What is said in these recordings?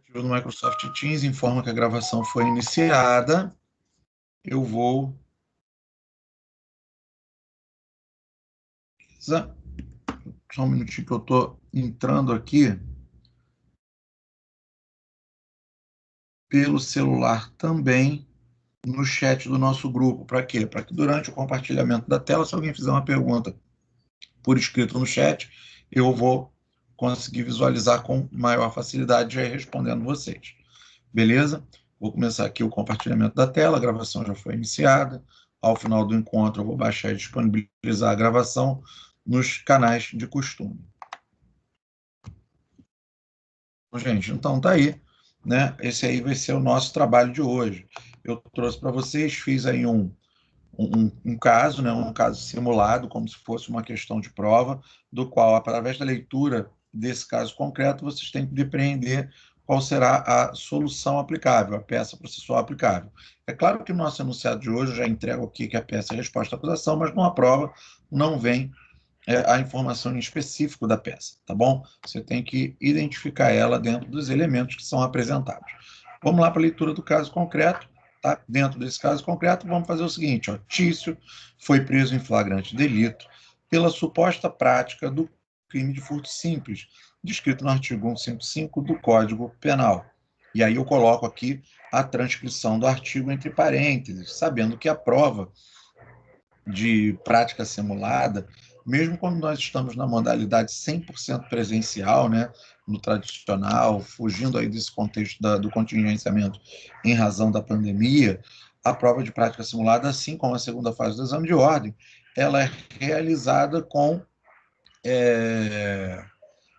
O do Microsoft Teams informa que a gravação foi iniciada. Eu vou... Só um minutinho que eu estou entrando aqui pelo celular também no chat do nosso grupo. Para quê? Para que durante o compartilhamento da tela, se alguém fizer uma pergunta por escrito no chat, eu vou conseguir visualizar com maior facilidade já respondendo vocês. Beleza? Vou começar aqui o compartilhamento da tela, a gravação já foi iniciada. Ao final do encontro, eu vou baixar e disponibilizar a gravação nos canais de costume. Gente, então tá aí, né? Esse aí vai ser o nosso trabalho de hoje. Eu trouxe para vocês, fiz aí um caso, né? Um caso simulado, como se fosse uma questão de prova, do qual, através da leitura desse caso concreto, vocês têm que depreender qual será a solução aplicável, a peça processual aplicável. É claro que no nosso enunciado de hoje eu já entrego aqui que a peça é a resposta à acusação, mas numa prova não vem a informação em específico da peça, tá bom? Você tem que identificar ela dentro dos elementos que são apresentados. Vamos lá para a leitura do caso concreto. Tá? Dentro desse caso concreto, vamos fazer o seguinte: ó, Tício foi preso em flagrante delito pela suposta prática do crime de furto simples, descrito no artigo 155 do Código Penal. E aí eu coloco aqui a transcrição do artigo entre parênteses, sabendo que a prova de prática simulada, mesmo quando nós estamos na modalidade 100% presencial, né, no tradicional, fugindo aí desse contexto do contingenciamento em razão da pandemia, a prova de prática simulada, assim como a segunda fase do exame de ordem, ela é realizada com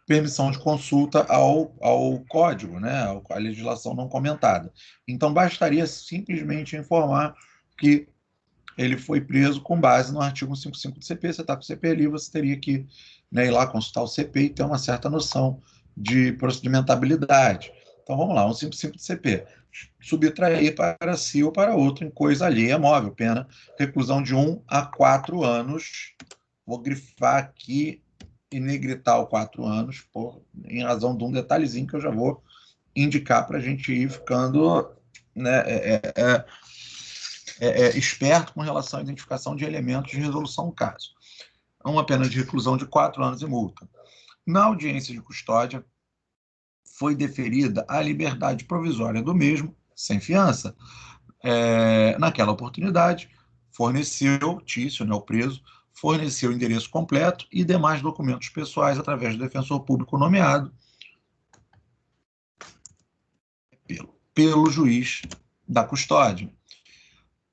permissão de consulta ao código, né, à legislação não comentada. Então, bastaria simplesmente informar que ele foi preso com base no artigo 155 do CP. Você está com o CP ali, você teria que, né, ir lá consultar o CP e ter uma certa noção de procedimentabilidade. Então vamos lá, 155 do CP. Subtrair para si ou para outro em coisa alheia móvel, pena reclusão de 1 a 4 anos. Vou grifar aqui e negritar o 4 anos, em razão de um detalhezinho que eu já vou indicar para a gente ir ficando, né, esperto com relação à identificação de elementos de resolução do caso. Uma pena de reclusão de 4 anos e multa. Na audiência de custódia, foi deferida a liberdade provisória do mesmo, sem fiança. Naquela oportunidade, forneceu, Tício, né, o preso, forneceu o endereço completo e demais documentos pessoais através do defensor público nomeado pelo juiz da custódia.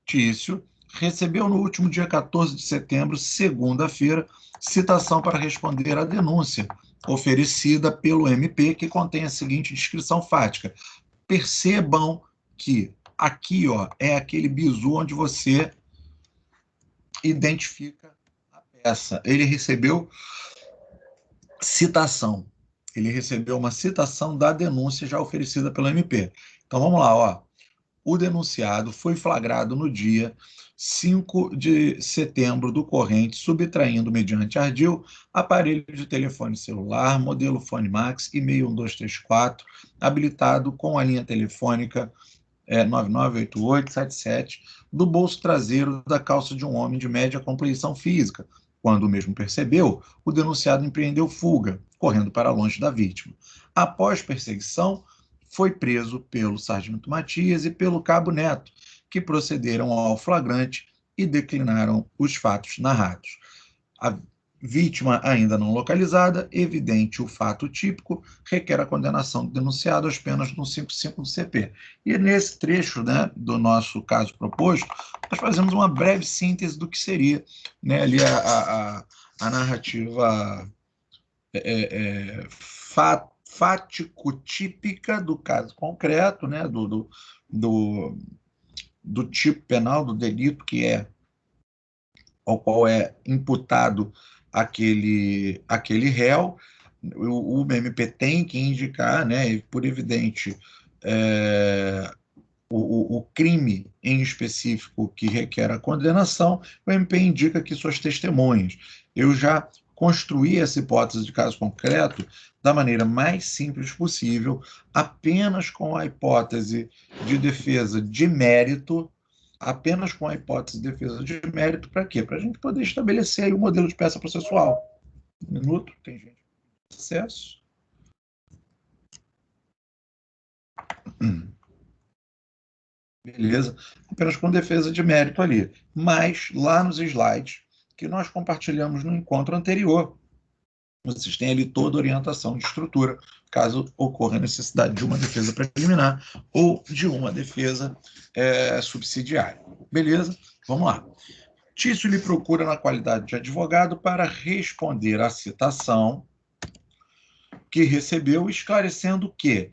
Tício recebeu no último dia 14 de setembro, segunda-feira, citação para responder à denúncia oferecida pelo MP, que contém a seguinte descrição fática. Percebam que aqui, ó, é aquele bizu onde você identifica a peça. Ele recebeu citação. Ele recebeu uma citação da denúncia já oferecida pelo MP. Então vamos lá, ó. O denunciado foi flagrado no dia 5 de setembro do corrente, subtraindo, mediante ardil, aparelho de telefone celular, modelo Fone Max e 61234, habilitado com a linha telefônica 998877, do bolso traseiro da calça de um homem de média compreensão física. Quando o mesmo percebeu, o denunciado empreendeu fuga, correndo para longe da vítima. Após perseguição, foi preso pelo sargento Matias e pelo cabo Neto, que procederam ao flagrante e declinaram os fatos narrados. A vítima ainda não localizada, evidente o fato típico, requer a condenação do denunciado às penas no 155 do CP. E nesse trecho, né, do nosso caso proposto, nós fazemos uma breve síntese do que seria, né, ali a narrativa fático-típica do caso concreto, né, do tipo penal, do delito ao qual é imputado aquele réu. O MP tem que indicar, né, por evidente, o crime em específico que requer a condenação. O MP indica aqui suas testemunhas. Eu já construir essa hipótese de caso concreto da maneira mais simples possível, apenas com a hipótese de defesa de mérito, apenas com a hipótese de defesa de mérito, para quê? Para a gente poder estabelecer aí o modelo de peça processual. Um minuto, tem gente com acesso. Beleza? Apenas com defesa de mérito ali. Mas, lá nos slides que nós compartilhamos no encontro anterior, vocês têm ali toda a orientação de estrutura, caso ocorra a necessidade de uma defesa preliminar ou de uma defesa subsidiária. Beleza? Vamos lá. Tício lhe procura na qualidade de advogado para responder à citação que recebeu, esclarecendo que,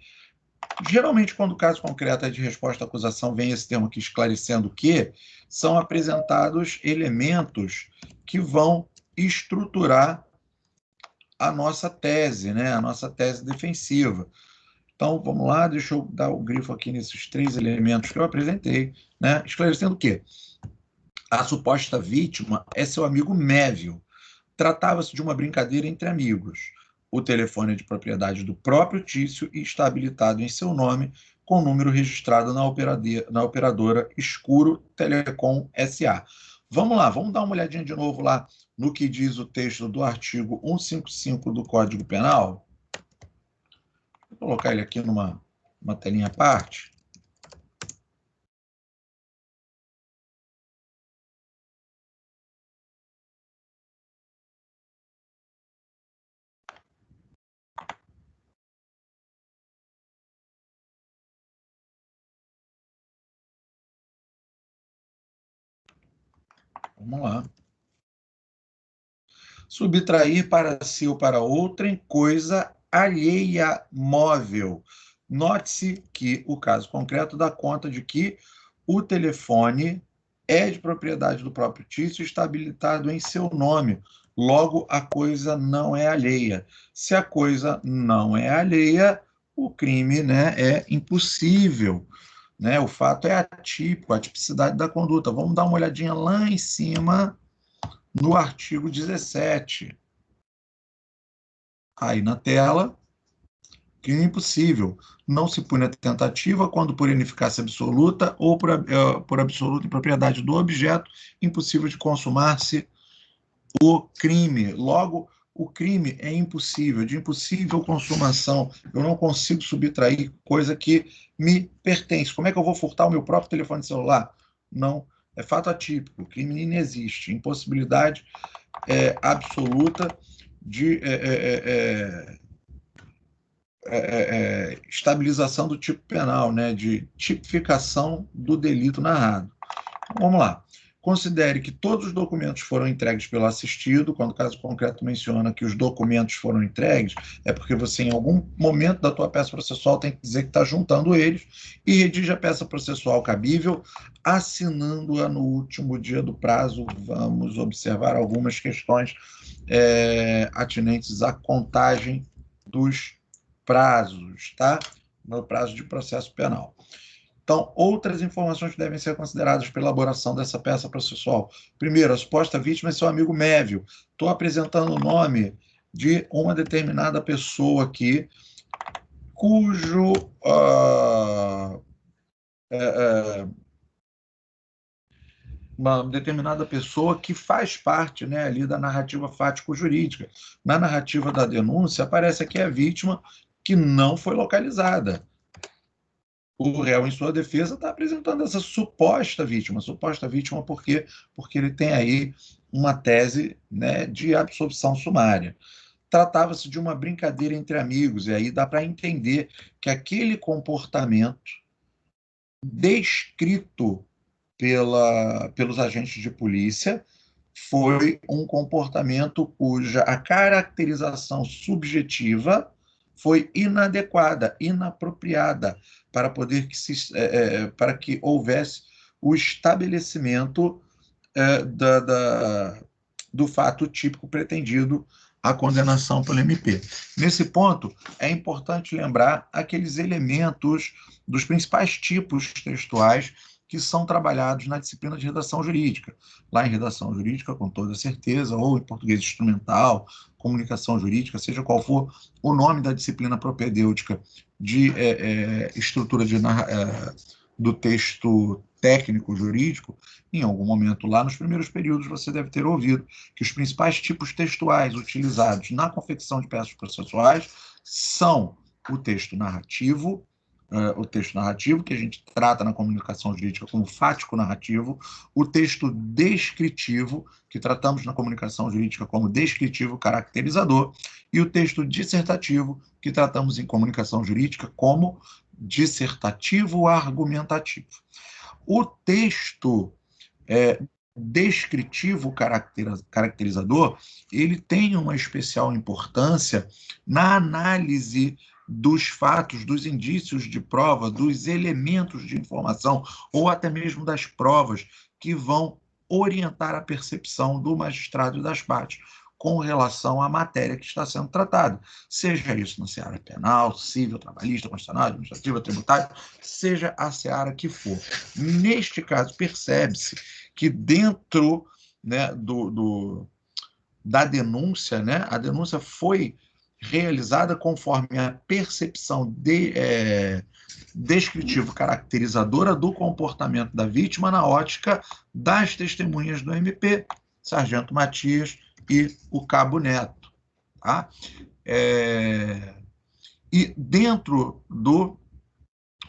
geralmente, quando o caso concreto é de resposta à acusação, vem esse termo aqui, esclarecendo que, são apresentados elementos que vão estruturar a nossa tese, né? A nossa tese defensiva. Então, vamos lá, deixa eu dar o grifo aqui nesses 3 elementos que eu apresentei, né? Esclarecendo o quê? A suposta vítima é seu amigo Mévio. Tratava-se de uma brincadeira entre amigos. O telefone é de propriedade do próprio Tício e está habilitado em seu nome, com número registrado na operadora Escuro Telecom SA. Vamos lá, vamos dar uma olhadinha de novo lá no que diz o texto do artigo 155 do Código Penal. Vou colocar ele aqui numa telinha à parte. Vamos lá. Subtrair para si ou para outrem coisa alheia móvel. Note-se que o caso concreto dá conta de que o telefone é de propriedade do próprio Tício e está habilitado em seu nome. Logo, a coisa não é alheia. Se a coisa não é alheia, o crime, né, é impossível. Né? O fato é atípico, a tipicidade da conduta. Vamos dar uma olhadinha lá em cima no artigo 17. Aí na tela, crime impossível. Não se pune a tentativa quando por ineficácia absoluta ou por absoluta impropriedade do objeto, impossível de consumar-se o crime. Logo, o crime é impossível, de impossível consumação. Eu não consigo subtrair coisa que me pertence. Como é que eu vou furtar o meu próprio telefone celular? Não. É fato atípico. O crime inexiste. Impossibilidade absoluta de estabilização do tipo penal, né, de tipificação do delito narrado. Vamos lá. Considere que todos os documentos foram entregues pelo assistido. Quando o caso concreto menciona que os documentos foram entregues, é porque você, em algum momento da tua peça processual, tem que dizer que está juntando eles e redige a peça processual cabível, assinando-a no último dia do prazo. Vamos observar algumas questões atinentes à contagem dos prazos, tá? No prazo de processo penal. Então, outras informações que devem ser consideradas para a elaboração dessa peça processual. Primeiro, a suposta vítima é seu amigo Mévio. Estou apresentando o nome de uma determinada pessoa aqui, cujo uma determinada pessoa que faz parte, né, ali da narrativa fático-jurídica. Na narrativa da denúncia, aparece aqui a vítima que não foi localizada. O réu, em sua defesa, está apresentando essa suposta vítima por quê? Porque ele tem aí uma tese, né, de absolvição sumária. Tratava-se de uma brincadeira entre amigos, e aí dá para entender que aquele comportamento descrito pelos agentes de polícia foi um comportamento cuja a caracterização subjetiva foi inadequada, inapropriada, para poder para que houvesse o estabelecimento do fato típico pretendido, a condenação pelo MP. Nesse ponto, é importante lembrar aqueles elementos dos principais tipos textuais que são trabalhados na disciplina de redação jurídica. Lá em redação jurídica, com toda certeza, ou em português instrumental, comunicação jurídica, seja qual for o nome da disciplina propedêutica de estrutura do texto técnico jurídico, em algum momento lá nos primeiros períodos você deve ter ouvido que os principais tipos textuais utilizados na confecção de peças processuais são o texto narrativo, que a gente trata na comunicação jurídica como fático narrativo, o texto descritivo, que tratamos na comunicação jurídica como descritivo caracterizador, e o texto dissertativo, que tratamos em comunicação jurídica como dissertativo argumentativo. O texto descritivo caracterizador, ele tem uma especial importância na análise dos fatos, dos indícios de prova, dos elementos de informação, ou até mesmo das provas que vão orientar a percepção do magistrado e das partes com relação à matéria que está sendo tratada, seja isso na seara penal, civil, trabalhista, constitucional, administrativa, tributária, seja a seara que for. Neste caso, percebe-se que dentro, né, da denúncia, né, a denúncia foi realizada conforme a percepção descritivo caracterizadora do comportamento da vítima na ótica das testemunhas do MP, Sargento Matias e o Cabo Neto. Tá? E dentro do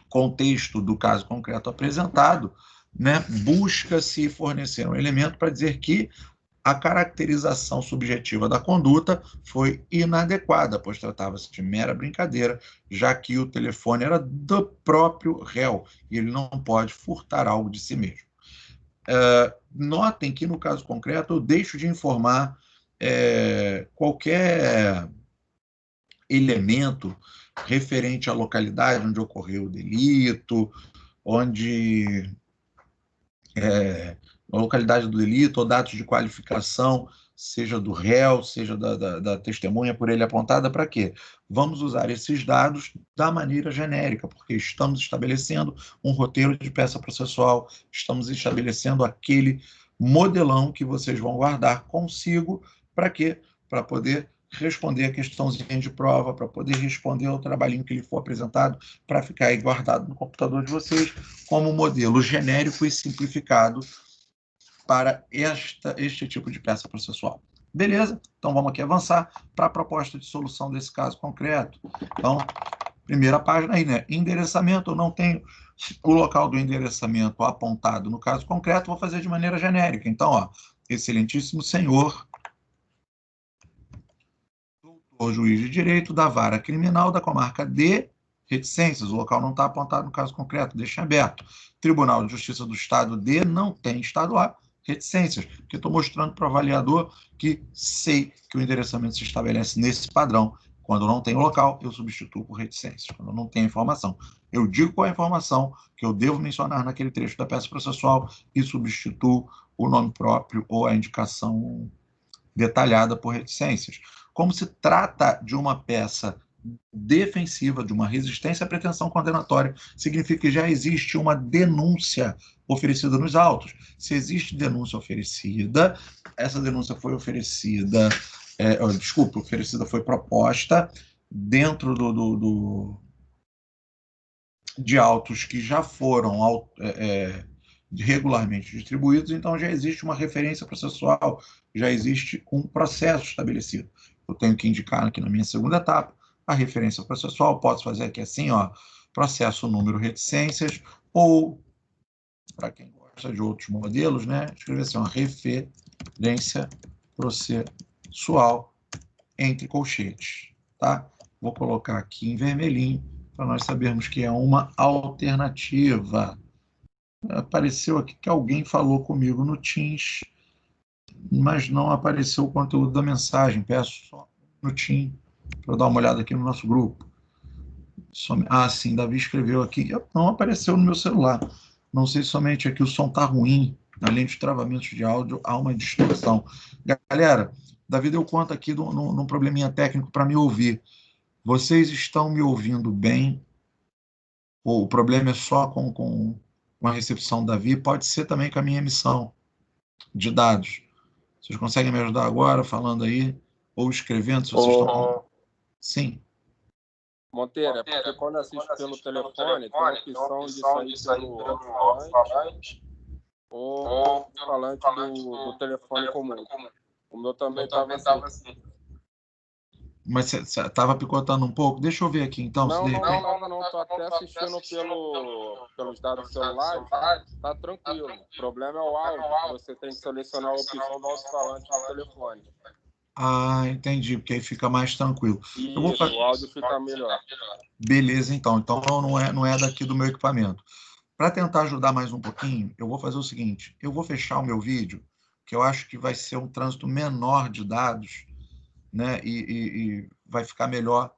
contexto do caso concreto apresentado, né, busca-se fornecer um elemento para dizer que a caracterização subjetiva da conduta foi inadequada, pois tratava-se de mera brincadeira, já que o telefone era do próprio réu e ele não pode furtar algo de si mesmo. Notem que, no caso concreto, eu deixo de informar qualquer elemento referente à localidade onde ocorreu o delito, onde a localidade do delito, ou dados de qualificação, seja do réu, seja da testemunha por ele apontada, para quê? Vamos usar esses dados da maneira genérica, porque estamos estabelecendo um roteiro de peça processual, estamos estabelecendo aquele modelão que vocês vão guardar consigo, para quê? Para poder responder a questãozinha de prova, para poder responder ao trabalhinho que lhe for apresentado, para ficar aí guardado no computador de vocês como modelo genérico e simplificado para este tipo de peça processual. Beleza? Então vamos aqui avançar para a proposta de solução desse caso concreto. Então, primeira página aí, né? Endereçamento, eu não tenho o local do endereçamento apontado no caso concreto, vou fazer de maneira genérica. Então, ó, excelentíssimo senhor doutor juiz de direito da vara criminal da comarca de Reticências, o local não está apontado no caso concreto, deixa aberto. Tribunal de Justiça do Estado de, não tem Estado A, Reticências, porque estou mostrando para o avaliador que sei que o endereçamento se estabelece nesse padrão. Quando não tem o local, eu substituo por Reticências. Quando não tem a informação, eu digo qual é a informação que eu devo mencionar naquele trecho da peça processual e substituo o nome próprio ou a indicação detalhada por Reticências. Como se trata de uma peça defensiva, de uma resistência à pretensão condenatória, significa que já existe uma denúncia oferecida nos autos. Se existe denúncia oferecida, essa denúncia foi oferecida, foi proposta dentro de autos que já foram regularmente distribuídos, então já existe uma referência processual, já existe um processo estabelecido. Eu tenho que indicar aqui na minha segunda etapa a referência processual, posso fazer aqui assim, ó, processo número reticências, ou, para quem gosta de outros modelos, né, escrever assim, ó, referência processual entre colchetes, tá? Vou colocar aqui em vermelhinho, para nós sabermos que é uma alternativa. Apareceu aqui que alguém falou comigo no Teams, mas não apareceu o conteúdo da mensagem. Peço só um minutinho para eu dar uma olhada aqui no nosso grupo. Sim, Davi escreveu aqui. Não apareceu no meu celular. Não sei se somente aqui o som está ruim, além dos travamentos de áudio, há uma distorção. Galera, Davi deu conta aqui de um probleminha técnico para me ouvir. Vocês estão me ouvindo bem? Ou o problema é só com com a recepção da via, pode ser também com a minha emissão de dados. Vocês conseguem me ajudar agora, falando aí, ou escrevendo, se vocês estão... Sim. Monteiro, é porque quando assiste pelo telefone, tem a opção de sair pelo alto-falante ou pelo falante do telefone comum. O meu também estava assim. Mas você estava picotando um pouco? Deixa eu ver aqui, então. Não, estou até assistindo pelos dados celulares, tá tranquilo. O problema é o áudio, você tem que selecionar a opção do alto-falante do telefone. Ah, entendi, porque aí fica mais tranquilo. Isso, o áudio fica melhor. Beleza, então. Então não é daqui do meu equipamento. Para tentar ajudar mais um pouquinho, eu vou fazer o seguinte, eu vou fechar o meu vídeo, que eu acho que vai ser um trânsito menor de dados, né? E vai ficar melhor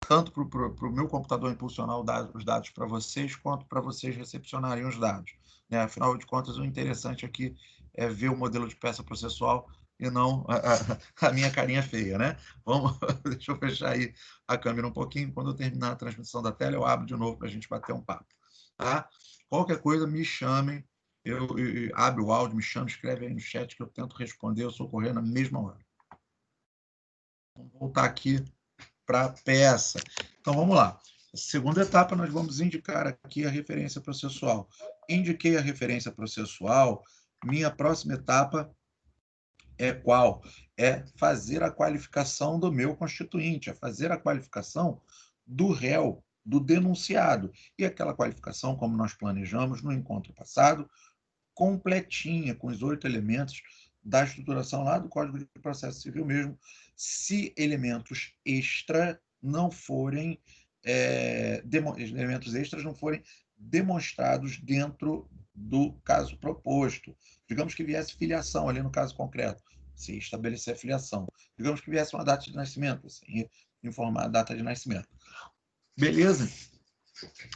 tanto para o meu computador impulsionar os dados para vocês, quanto para vocês recepcionarem os dados, né? Afinal de contas, o interessante aqui é ver o modelo de peça processual e não a minha carinha feia, né? Deixa eu fechar aí a câmera um pouquinho. Quando eu terminar a transmissão da tela, eu abro de novo para a gente bater um papo, tá? Qualquer coisa, me chamem, eu abro o áudio, me chame, escreve aí no chat que eu tento responder, eu sou correndo na mesma hora. Vamos voltar aqui para a peça. Então, vamos lá. Segunda etapa, nós vamos indicar aqui a referência processual. Indiquei a referência processual, minha próxima etapa é qual? É fazer a qualificação do meu constituinte, é fazer a qualificação do réu, do denunciado. E aquela qualificação, como nós planejamos no encontro passado, completinha, com os 8 elementos da estruturação lá do Código de Processo Civil mesmo, se elementos extra não forem elementos extras não forem demonstrados dentro do caso proposto. Digamos que viesse filiação ali no caso concreto, se estabelecer a filiação. Digamos que viesse uma data de nascimento, assim, informar a data de nascimento. Beleza?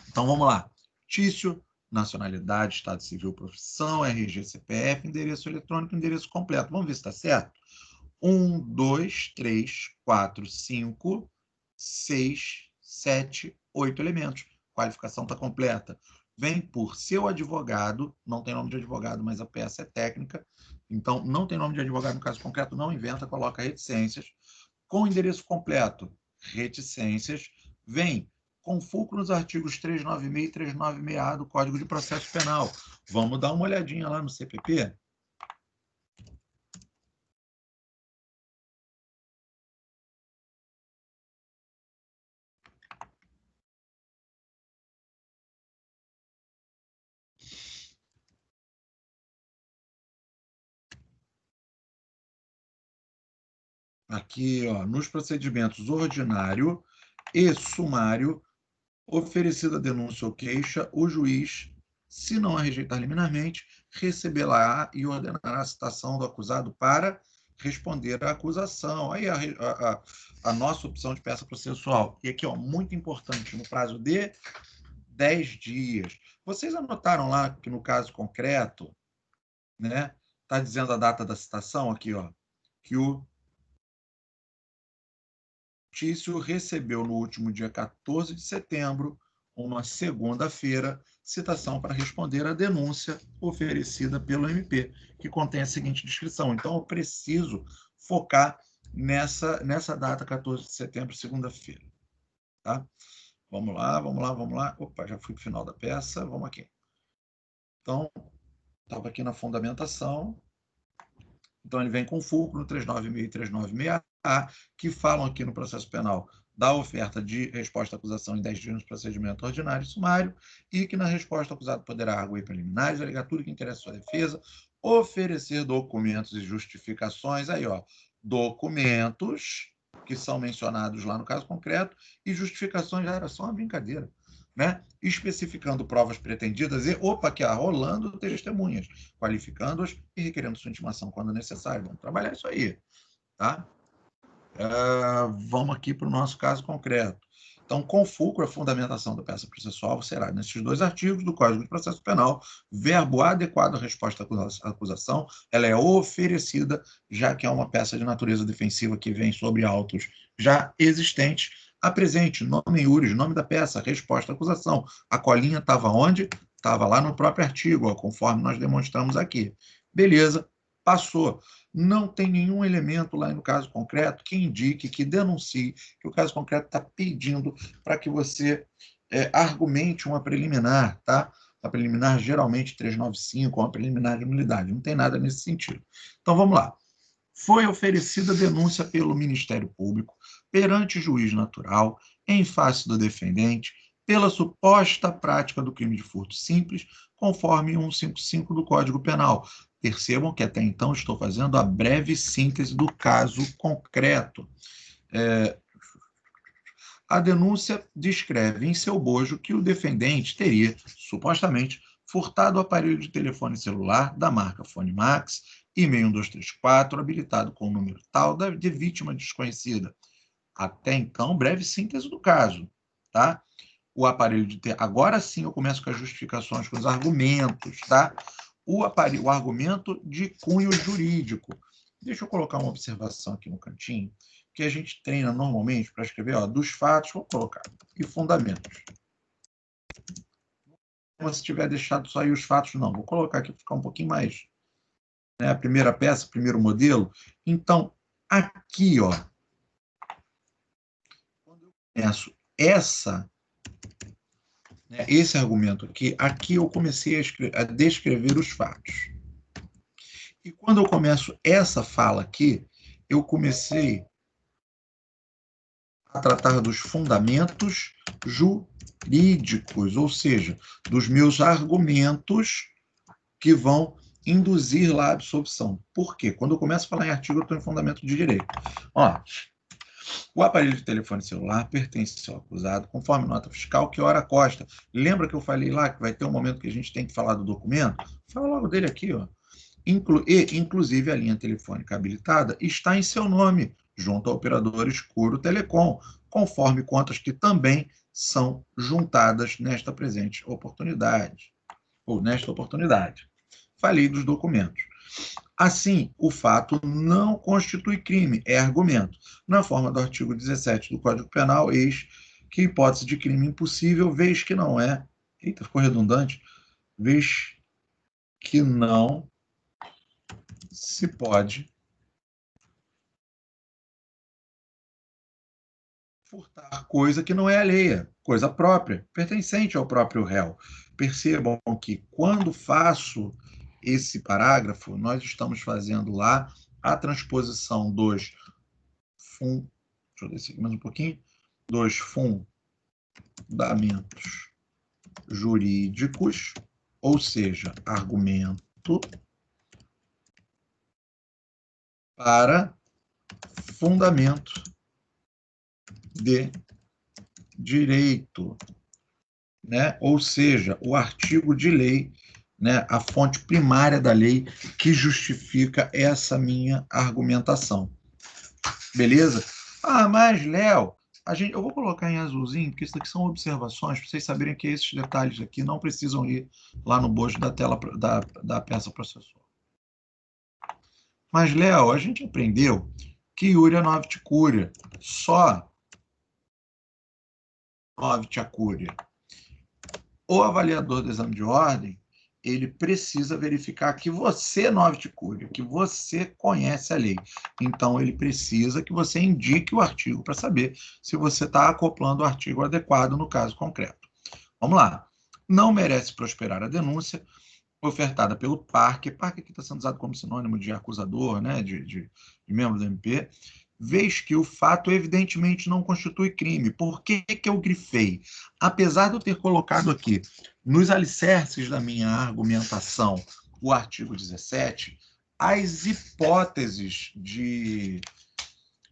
Então vamos lá. Tício, nacionalidade, estado civil, profissão, RG, CPF, endereço eletrônico, endereço completo. Vamos ver se está certo? 1, 2, 3, 4, 5, 6, 7, 8 elementos. Qualificação está completa. Vem por seu advogado, não tem nome de advogado, mas a peça é técnica, então não tem nome de advogado no caso concreto, não inventa, coloca reticências. Com endereço completo, reticências. Vem com fulcro nos artigos 396 e 396A do Código de Processo Penal. Vamos dar uma olhadinha lá no CPP? Aqui, ó, nos procedimentos ordinário e sumário, oferecida a denúncia ou queixa, o juiz, se não a rejeitar liminarmente, receberá e ordenará a citação do acusado para responder à acusação. Aí a nossa opção de peça processual. E aqui, ó, muito importante, no prazo de 10 dias. Vocês anotaram lá que no caso concreto, né, está dizendo a data da citação aqui, ó, que o Tício recebeu no último dia 14 de setembro, uma segunda-feira, citação para responder à denúncia oferecida pelo MP, que contém a seguinte descrição. Então, eu preciso focar nessa data, 14 de setembro, segunda-feira. Tá? Vamos lá. Opa, já fui para o final da peça. Vamos aqui. Então, estava aqui na fundamentação. Então, ele vem com fulcro no 396 e 396A, que falam aqui no processo penal da oferta de resposta à acusação em 10 dias no procedimento ordinário e sumário, e que na resposta o acusado poderá arguir preliminares, alegatura que interessa a sua defesa, oferecer documentos e justificações, aí, ó, documentos que são mencionados lá no caso concreto, e justificações já era só uma brincadeira, né? Especificando provas pretendidas e, aqui, rolando testemunhas, qualificando-as e requerendo sua intimação quando necessário. Vamos trabalhar isso aí, tá? Vamos aqui para o nosso caso concreto. Então, com fulcro, a fundamentação da peça processual será nesses 2 artigos do Código de Processo Penal, verbo adequado à resposta à acusação, ela é oferecida, já que é uma peça de natureza defensiva que vem sobre autos já existentes. Apresente nome iuris, nome da peça, resposta à acusação. A colinha estava onde? Estava lá no próprio artigo, ó, conforme nós demonstramos aqui. Beleza, passou. Não tem nenhum elemento lá no caso concreto que indique, que denuncie que o caso concreto está pedindo para que você argumente uma preliminar, tá? A preliminar geralmente 395, uma preliminar de nulidade. Não tem nada nesse sentido. Então, vamos lá. Foi oferecida denúncia pelo Ministério Público perante juiz natural, em face do defendente, pela suposta prática do crime de furto simples, conforme 155 do Código Penal. Percebam que até então estou fazendo a breve síntese do caso concreto. A denúncia descreve em seu bojo que o defendente teria, supostamente, furtado o aparelho de telefone celular da marca Fonimax I-1234, habilitado com o número tal de vítima desconhecida. Até então, breve síntese do caso, tá? O aparelho de agora sim eu começo com as justificações, com os argumentos, tá? O argumento de cunho jurídico. Deixa eu colocar uma observação aqui no cantinho, que a gente treina normalmente para escrever, ó, dos fatos, vou colocar, e fundamentos. Se tiver deixado só aí os fatos, não. Vou colocar aqui para ficar um pouquinho mais, né, a primeira peça, primeiro modelo. Então, aqui, ó, quando eu começo esse argumento aqui eu comecei a descrever os fatos. E quando eu começo essa fala aqui, eu comecei a tratar dos fundamentos jurídicos, ou seja, dos meus argumentos que vão induzir lá a absolvição. Por quê? Quando eu começo a falar em artigo, eu estou em fundamento de direito. Ó, o aparelho de telefone celular pertence ao acusado, conforme nota fiscal, que ora consta. Lembra que eu falei lá que vai ter um momento que a gente tem que falar do documento? Fala logo dele aqui, ó. Inclusive, a linha telefônica habilitada está em seu nome, junto ao operador Escuro Telecom, conforme contas que também são juntadas nesta presente oportunidade, ou nesta oportunidade. Falei dos documentos. Assim, o fato não constitui crime, é argumento. Na forma do artigo 17 do Código Penal, eis que hipótese de crime impossível, vez que não é... Eita, ficou redundante. Vez que não se pode furtar coisa que não é alheia, coisa própria, pertencente ao próprio réu. Percebam que quando faço esse parágrafo, nós estamos fazendo lá a transposição dos deixa eu descer aqui mais um pouquinho, dos fundamentos jurídicos, ou seja, argumento, para fundamento de direito, né? Ou seja, o artigo de lei, né? A fonte primária da lei que justifica essa minha argumentação. Beleza? Ah, mas, Léo, eu vou colocar em azulzinho, porque isso aqui são observações, para vocês saberem que esses detalhes aqui não precisam ir lá no bojo da tela da peça processual. Mas, Léo, a gente aprendeu que iuria novit curia, só novit a curia. O avaliador do exame de ordem, ele precisa verificar que você, novit curia, que você conhece a lei. Então, ele precisa que você indique o artigo para saber se você está acoplando o artigo adequado no caso concreto. Vamos lá. Não merece prosperar a denúncia ofertada pelo parque aqui está sendo usado como sinônimo de acusador, né, de membro do MP, vez que o fato evidentemente não constitui crime. Por que eu grifei? Apesar de eu ter colocado aqui, nos alicerces da minha argumentação, o artigo 17, as hipóteses de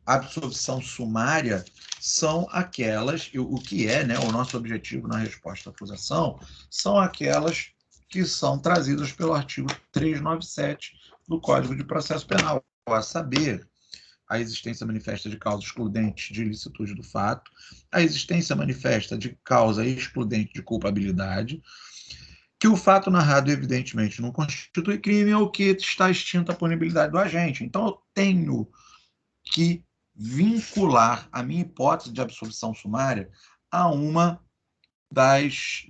absolvição sumária são aquelas, o que é, né, o nosso objetivo na resposta à acusação, são aquelas que são trazidas pelo artigo 397 do Código de Processo Penal, a saber, a existência manifesta de causa excludente de ilicitude do fato, a existência manifesta de causa excludente de culpabilidade, que o fato narrado evidentemente não constitui crime ou que está extinta a punibilidade do agente. Então, eu tenho que vincular a minha hipótese de absolvição sumária a uma das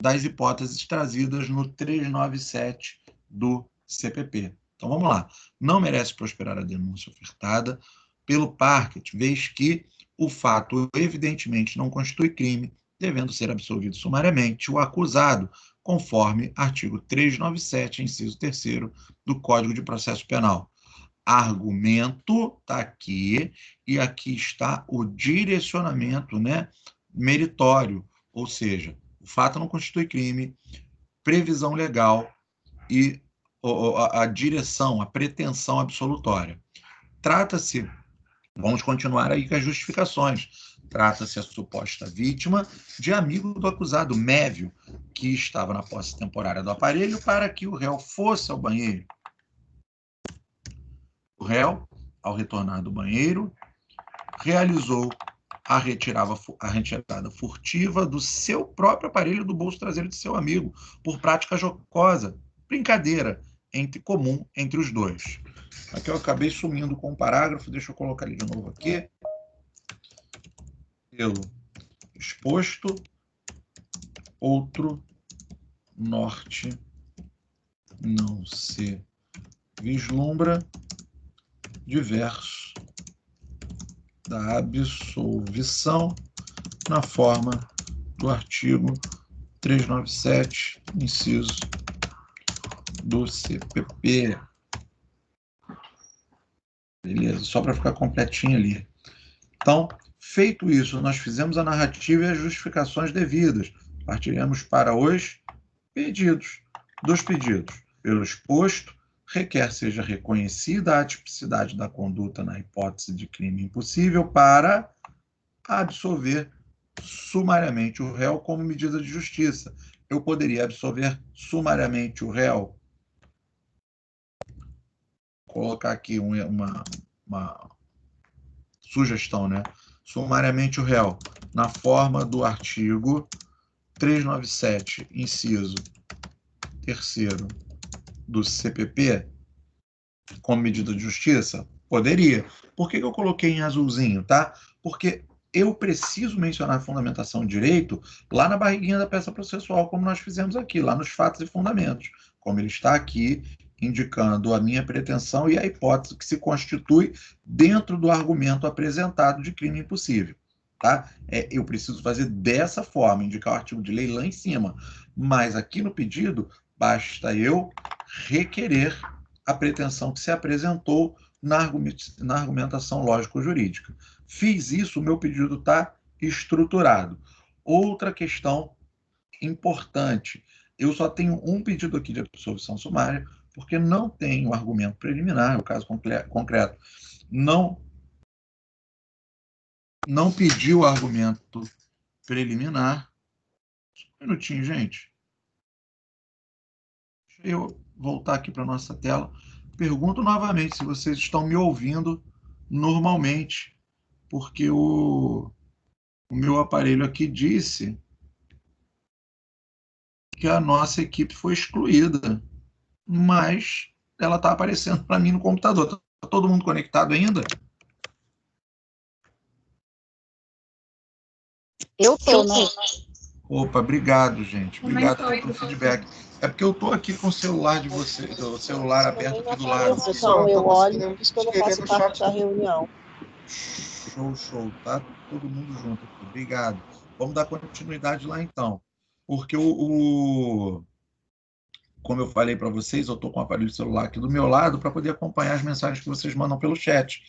das hipóteses trazidas no 397 do CPP. Então, vamos lá. Não merece prosperar a denúncia ofertada pelo parquet, vez que o fato evidentemente não constitui crime, devendo ser absolvido sumariamente o acusado, conforme artigo 397, inciso 3º do Código de Processo Penal. Argumento está aqui, e aqui está o direcionamento, né, meritório, ou seja, o fato não constitui crime, previsão legal e a direção, a pretensão absolutória. Trata-se, vamos continuar aí com as justificações, trata-se a suposta vítima de amigo do acusado, Mévio, que estava na posse temporária do aparelho para que o réu fosse ao banheiro. O réu, ao retornar do banheiro, realizou a retirada furtiva do seu próprio aparelho do bolso traseiro de seu amigo, por prática jocosa, brincadeira comum entre os dois. Aqui eu acabei sumindo com um parágrafo, deixa eu colocar ele de novo aqui. Pelo exposto, outro norte não se vislumbra, diverso da absolvição na forma do artigo 397, inciso do CPP. Beleza? Só para ficar completinho ali. Então, feito isso, nós fizemos a narrativa e as justificações devidas. Partiremos para os pedidos. Dos pedidos. Pelo exposto, requer seja reconhecida a tipicidade da conduta na hipótese de crime impossível para absolver sumariamente o réu como medida de justiça. Eu poderia absolver sumariamente o réu. Vou colocar aqui uma sugestão, né? Sumariamente o réu, na forma do artigo 397, inciso 3º do CPP, como medida de justiça? Poderia. Por que eu coloquei em azulzinho, tá? Porque eu preciso mencionar a fundamentação de direito lá na barriguinha da peça processual, como nós fizemos aqui, lá nos fatos e fundamentos, como ele está aqui, indicando a minha pretensão e a hipótese que se constitui dentro do argumento apresentado de crime impossível. Tá? Eu preciso fazer dessa forma, indicar o artigo de lei lá em cima, mas aqui no pedido basta eu requerer a pretensão que se apresentou na argumentação lógico-jurídica. Fiz isso, o meu pedido está estruturado. Outra questão importante, eu só tenho um pedido aqui de absolvição sumária, porque não tenho argumento preliminar, o caso concreto não pediu argumento preliminar. Um minutinho, gente. Deixa eu voltar aqui para a nossa tela. Pergunto novamente se vocês estão me ouvindo normalmente, porque o meu aparelho aqui disse que a nossa equipe foi excluída, mas ela está aparecendo para mim no computador. Está todo mundo conectado ainda? Eu tô, né? Opa, obrigado, gente. Obrigado pelo feedback. É porque eu estou aqui com o celular de vocês, o celular aberto aqui do lado. Então, eu olho, por isso que eu não faço parte da reunião. Show. Tá todo mundo junto aqui. Obrigado. Vamos dar continuidade lá, então. Porque como eu falei para vocês, eu estou com o aparelho celular aqui do meu lado para poder acompanhar as mensagens que vocês mandam pelo chat.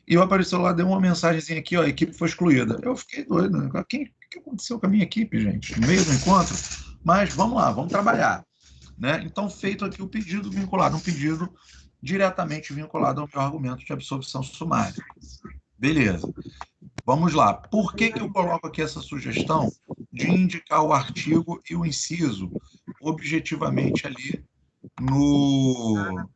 E o aparelho celular deu uma mensagem aqui, ó, a equipe foi excluída. Eu fiquei doido, né? O que aconteceu com a minha equipe, gente? No meio do encontro? Mas vamos lá, vamos trabalhar. Né? Então, feito aqui o pedido vinculado, um pedido diretamente vinculado ao meu argumento de absolvição sumária. Beleza. Vamos lá. Por que eu coloco aqui essa sugestão de indicar o artigo e o inciso objetivamente ali no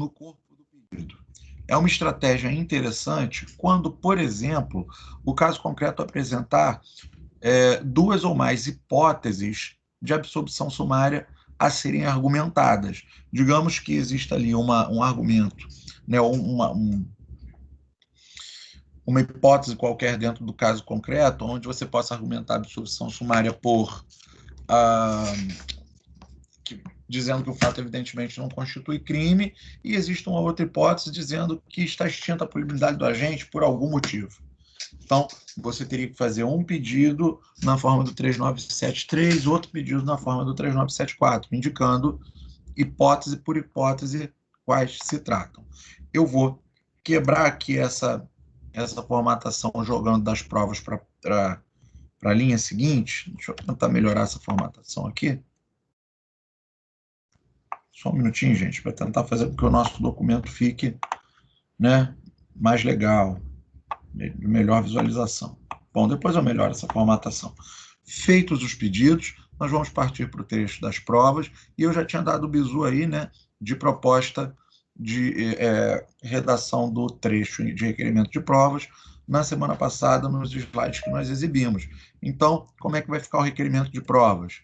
corpo do pedido? É uma estratégia interessante quando, por exemplo, o caso concreto apresentar duas ou mais hipóteses de absolvição sumária a serem argumentadas. Digamos que exista ali um argumento, né, uma hipótese qualquer dentro do caso concreto, onde você possa argumentar a absolvição sumária por dizendo que o fato evidentemente não constitui crime, e existe uma outra hipótese dizendo que está extinta a punibilidade do agente por algum motivo. Então, você teria que fazer um pedido na forma do 3973, outro pedido na forma do 3974, indicando hipótese por hipótese quais se tratam. Eu vou quebrar aqui essa formatação jogando das provas para a linha seguinte. Deixa eu tentar melhorar essa formatação aqui. Só um minutinho, gente, para tentar fazer com que o nosso documento fique, né, mais legal, de melhor visualização. Bom, depois eu melhoro essa formatação. Feitos os pedidos, nós vamos partir para o trecho das provas, e eu já tinha dado o bizu aí, né, de proposta de redação do trecho de requerimento de provas na semana passada, nos slides que nós exibimos. Então, como é que vai ficar o requerimento de provas?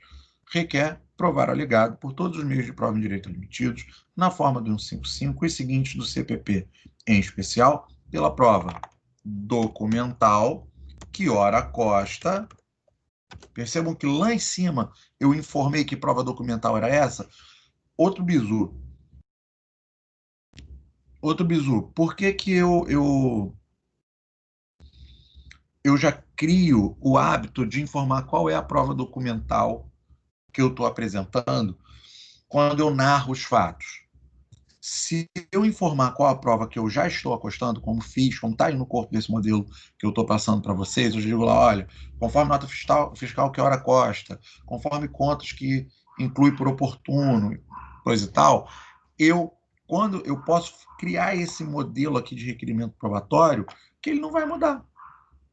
Requer provar alegado por todos os meios de prova em direito admitidos, na forma do 155 e seguintes do CPP, em especial pela prova documental que ora consta. Percebam que lá em cima eu informei que prova documental era essa. Outro bizu. Por que eu já crio o hábito de informar qual é a prova documental que eu estou apresentando quando eu narro os fatos? Se eu informar qual a prova que eu já estou acostando, como fiz, como está aí no corpo desse modelo que eu estou passando para vocês, eu digo lá, olha, conforme nota fiscal que ora costa, conforme contas que inclui por oportuno, coisa e tal, quando eu posso criar esse modelo aqui de requerimento probatório, que ele não vai mudar.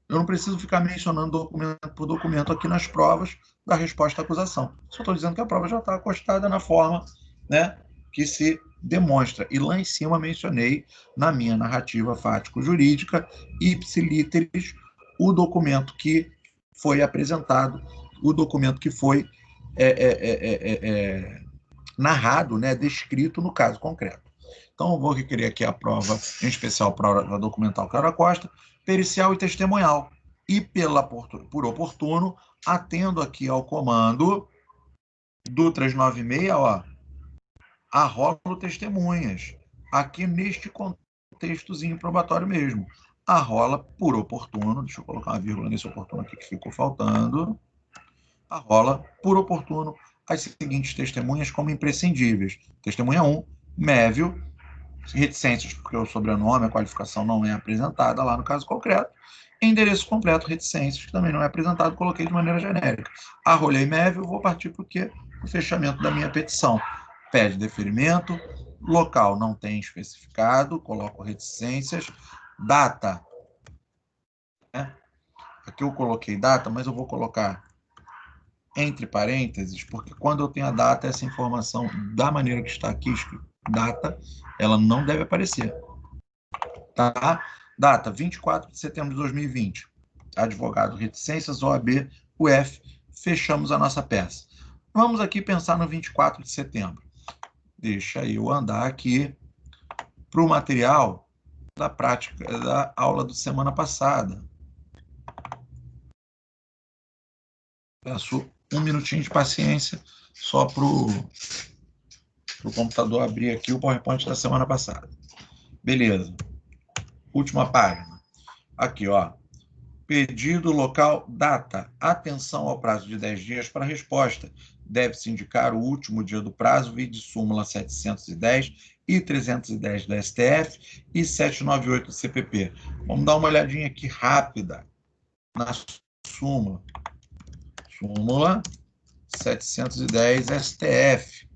Eu não preciso ficar mencionando documento por documento aqui nas provas da resposta à acusação. Só estou dizendo que a prova já está acostada na forma, né, que se demonstra. E lá em cima mencionei, na minha narrativa fático-jurídica, ipsiliteris, o documento que foi apresentado, o documento que foi narrado, né, descrito no caso concreto. Então, eu vou requerer aqui a prova, em especial a prova documental que ora costa, pericial e testemunhal. E, por oportuno, atendo aqui ao comando do 396, ó, arrolo testemunhas. Aqui neste contextozinho probatório mesmo. Arrola por oportuno, deixa eu colocar uma vírgula nesse oportuno aqui que ficou faltando. Arrola por oportuno as seguintes testemunhas como imprescindíveis. Testemunha 1, Mévio, reticências, porque o sobrenome, a qualificação não é apresentada lá no caso concreto. Endereço completo, reticências, que também não é apresentado, coloquei de maneira genérica. Arrolei Mévio, vou partir porque o fechamento da minha petição. Pede deferimento, local não tem especificado, coloco reticências, data, né? Aqui eu coloquei data, mas eu vou colocar entre parênteses, porque quando eu tenho a data, essa informação, da maneira que está aqui escrito, data, ela não deve aparecer. Tá? Data, 24 de setembro de 2020. Advogado, reticências, OAB, UF, fechamos a nossa peça. Vamos aqui pensar no 24 de setembro. Deixa eu andar aqui para o material da prática da aula da semana passada. Peço um minutinho de paciência só para o computador abrir aqui o PowerPoint da semana passada. Beleza. Última página. Aqui, ó. Pedido local, data. Atenção ao prazo de 10 dias para resposta. Deve-se indicar o último dia do prazo, vide súmula 710 e 310 da STF e 798 do CPP. Vamos dar uma olhadinha aqui rápida na súmula. Súmula 710 STF.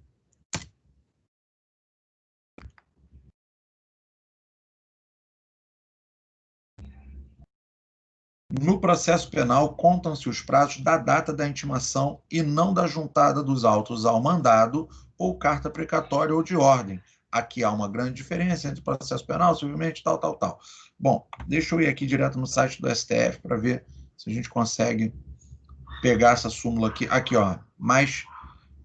No processo penal, contam-se os prazos da data da intimação e não da juntada dos autos ao mandado ou carta precatória ou de ordem. Aqui há uma grande diferença entre processo penal, civilmente, tal. Bom, deixa eu ir aqui direto no site do STF para ver se a gente consegue pegar essa súmula aqui. Aqui, ó, mas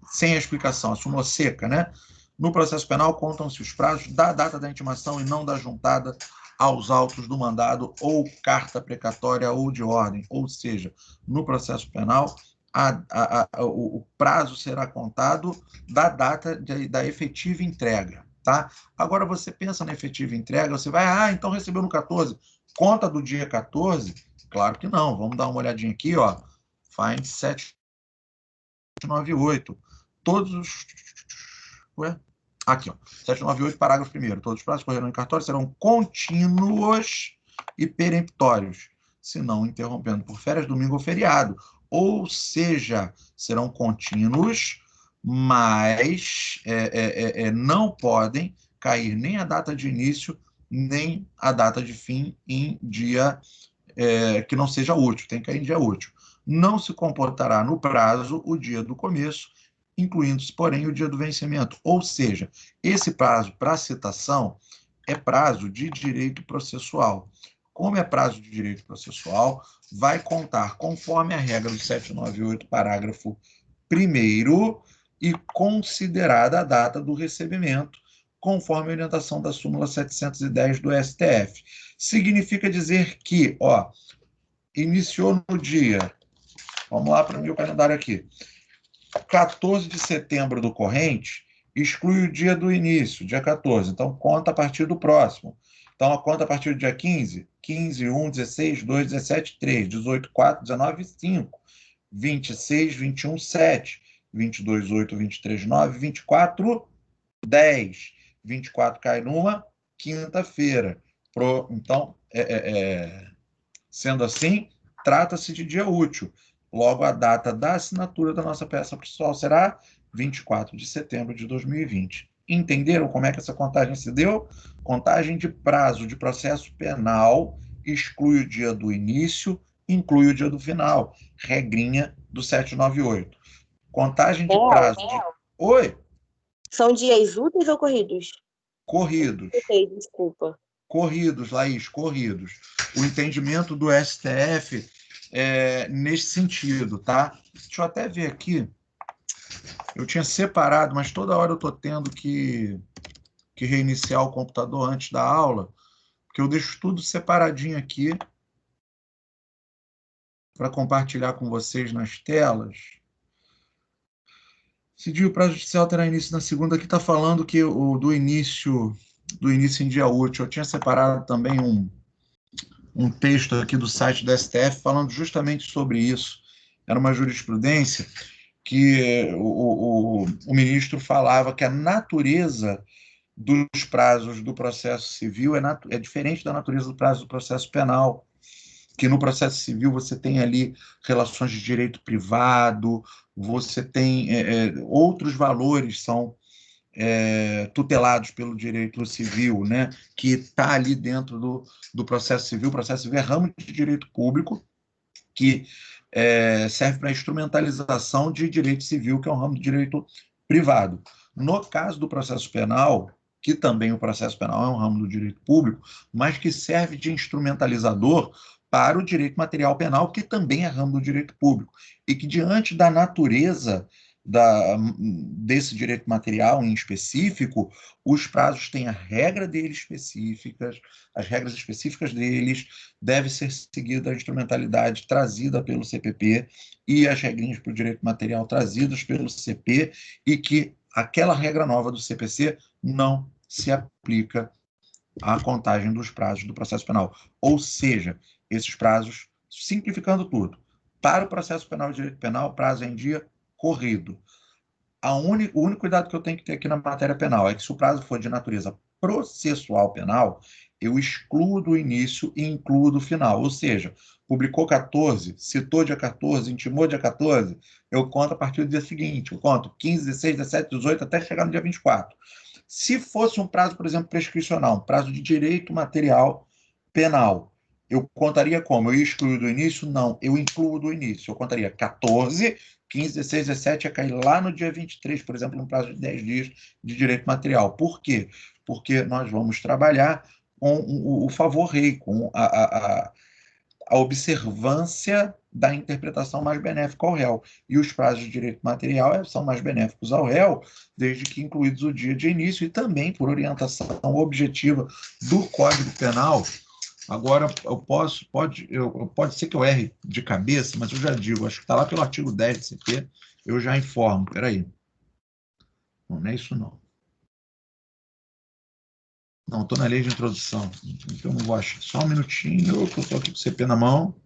sem a explicação, a súmula seca, né? No processo penal, contam-se os prazos da data da intimação e não da juntada aos autos do mandado ou carta precatória ou de ordem. Ou seja, no processo penal, o prazo será contado da data da efetiva entrega. Tá? Agora, você pensa na efetiva entrega, você vai, então recebeu no 14, conta do dia 14? Claro que não. Vamos dar uma olhadinha aqui, ó. Find 798. Todos os... Ué? Aqui, ó. 798, parágrafo 1º. Todos os prazos correrão em cartório serão contínuos e peremptórios, se não interrompendo por férias, domingo ou feriado. Ou seja, serão contínuos, mas não podem cair nem a data de início, nem a data de fim em dia que não seja útil, tem que cair em dia útil. Não se comportará no prazo o dia do começo, incluindo-se, porém, o dia do vencimento. Ou seja, esse prazo para citação é prazo de direito processual. Como é prazo de direito processual, vai contar conforme a regra do 798, parágrafo 1º, e considerada a data do recebimento, conforme a orientação da súmula 710 do STF. Significa dizer que, iniciou no dia, vamos lá para o meu calendário aqui, 14 de setembro do corrente, exclui o dia do início, dia 14, então conta a partir do próximo. Então, a conta a partir do dia 15, 15, 1, 16, 2, 17, 3, 18, 4, 19, 5, 26, 21, 7, 22, 8, 23, 9, 24, 10. 24 cai numa quinta-feira. Então, sendo assim, trata-se de dia útil. Logo, a data da assinatura da nossa peça processual será 24 de setembro de 2020. Entenderam como é que essa contagem se deu? Contagem de prazo de processo penal exclui o dia do início, inclui o dia do final. Regrinha do 798. Contagem de prazo de... Oi? São dias úteis ou corridos? Corridos. Ok, desculpa. Corridos, Laís, corridos. O entendimento do STF nesse sentido, tá? Deixa eu até ver aqui. Eu tinha separado, mas toda hora eu estou tendo que reiniciar o computador antes da aula, porque eu deixo tudo separadinho aqui para compartilhar com vocês nas telas. Se dia o prazo judicial terá início na segunda, aqui está falando que do início em dia útil. Eu tinha separado também um texto aqui do site do STF falando justamente sobre isso. Era uma jurisprudência que o ministro falava que a natureza dos prazos do processo civil é diferente da natureza do prazo do processo penal, que no processo civil você tem ali relações de direito privado, você tem outros valores são tutelados pelo direito civil, né, que está ali dentro do processo civil. O processo civil é ramo de direito público que serve para instrumentalização de direito civil, que é um ramo de direito privado. No caso do processo penal, que também o processo penal é um ramo do direito público, mas que serve de instrumentalizador para o direito material penal, que também é ramo do direito público, e que, diante da natureza desse direito material em específico, os prazos têm a regra deles específicas, as regras específicas deles, deve ser seguida a instrumentalidade trazida pelo CPP e as regrinhas para o direito material trazidas pelo CP, e que aquela regra nova do CPC não se aplica à contagem dos prazos do processo penal. Ou seja, esses prazos, simplificando tudo, para o processo penal e direito penal, prazo em dia corrido. O único cuidado que eu tenho que ter aqui na matéria penal é que, se o prazo for de natureza processual penal, eu excluo do início e incluo do final. Ou seja, publicou 14, citou dia 14, intimou dia 14, eu conto a partir do dia seguinte. Eu conto 15, 16, 17, 18, até chegar no dia 24. Se fosse um prazo, por exemplo, prescricional, um prazo de direito material penal, eu contaria como? Eu ia excluir do início? Não, eu incluo do início. Eu contaria 14, 15, 16, 17, ia cair lá no dia 23, por exemplo, no prazo de 10 dias de direito material. Por quê? Porque nós vamos trabalhar com o favor rei, com a observância da interpretação mais benéfica ao réu. E os prazos de direito material são mais benéficos ao réu, desde que incluídos o dia de início e também por orientação objetiva do Código Penal. Agora, pode ser que eu erre de cabeça, mas eu já digo, acho que está lá pelo artigo 10 do CP, eu já informo. Espera aí. Não é isso, não. Não, estou na lei de introdução, então não vou achar. Só um minutinho, que eu estou aqui com o CP na mão.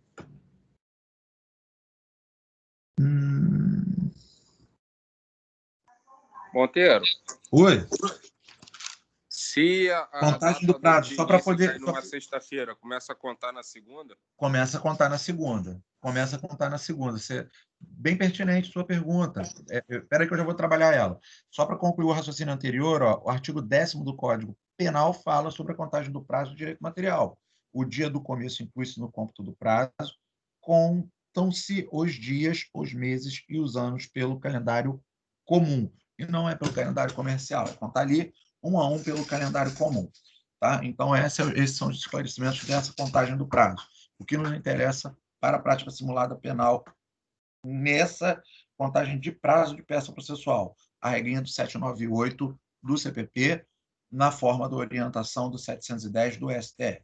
Monteiro, Oi, se a contagem data do prazo, de só para início poder. cair numa sexta-feira, começa a contar na segunda? Começa a contar na segunda. Começa a contar na segunda. Bem pertinente sua pergunta. Espera aí que eu já vou trabalhar ela. Só para concluir o raciocínio anterior, ó, o artigo 10º do Código Penal fala sobre a contagem do prazo do direito material. O dia do começo inclui-se no cômputo do prazo, contam-se os dias, os meses e os anos pelo calendário comum. E não é pelo calendário comercial, é contar ali um a um pelo calendário comum. Tá? Então, esses são os esclarecimentos dessa contagem do prazo. O que nos interessa para a prática simulada penal nessa contagem de prazo de peça processual, a regrinha do 798 do CPP, na forma da orientação do 710 do STF.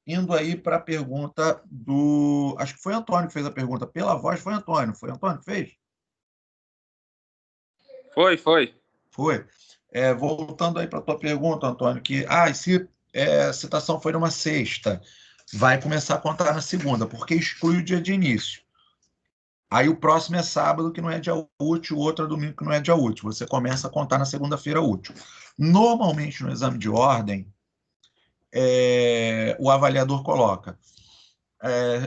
Indo aí para a pergunta do... Acho que foi Antônio que fez a pergunta. Pela voz, foi Antônio. Foi Antônio que fez? Foi. Foi. Voltando aí para a tua pergunta, Antônio, que se a citação foi numa sexta, vai começar a contar na segunda, porque exclui o dia de início. Aí o próximo é sábado, que não é dia útil, o outro é domingo, que não é dia útil. Você começa a contar na segunda-feira útil. Normalmente, no exame de ordem, o avaliador coloca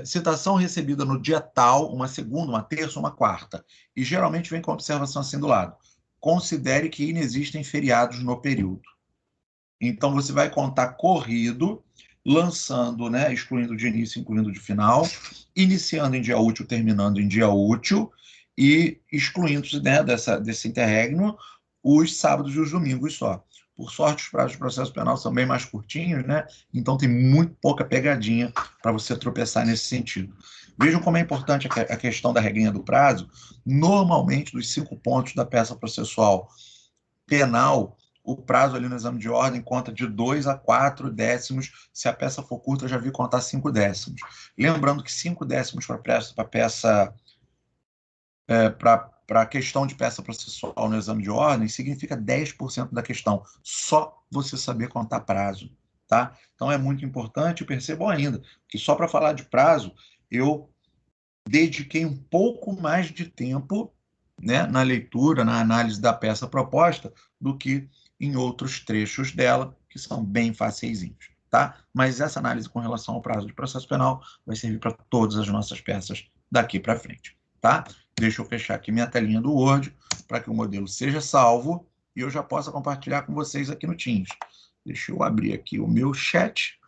citação recebida no dia tal, uma segunda, uma terça, uma quarta. E geralmente vem com a observação assim do lado. Considere que inexistem feriados no período. Então, você vai contar corrido, lançando, né, excluindo de início, incluindo de final, iniciando em dia útil, terminando em dia útil, e excluindo, né, desse interregno os sábados e os domingos só. Por sorte, os prazos de processo penal são bem mais curtinhos, né? Então tem muito pouca pegadinha para você tropeçar nesse sentido. Vejam como é importante a questão da regrinha do prazo. Normalmente, dos 5 pontos da peça processual penal, o prazo ali no exame de ordem conta de 2 a 4 décimos. Se a peça for curta, eu já vi contar 5 décimos. Lembrando que 5 décimos para a questão de peça processual no exame de ordem significa 10% da questão. Só você saber contar prazo. Tá? Então é muito importante, percebam ainda, que só para falar de prazo, eu dediquei um pouco mais de tempo, né, na leitura, na análise da peça proposta, do que em outros trechos dela, que são bem faceizinhos. Tá? Mas essa análise com relação ao prazo de processo penal vai servir para todas as nossas peças daqui para frente. Tá? Deixa eu fechar aqui minha telinha do Word para que o modelo seja salvo e eu já possa compartilhar com vocês aqui no Teams. Deixa eu abrir aqui o meu chat.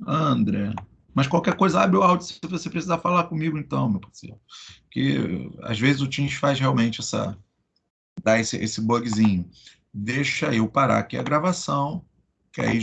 André, mas qualquer coisa, abre o áudio se você precisar falar comigo, então, meu parceiro. Porque às vezes o Teams faz realmente dá esse bugzinho. Deixa eu parar aqui a gravação, que aí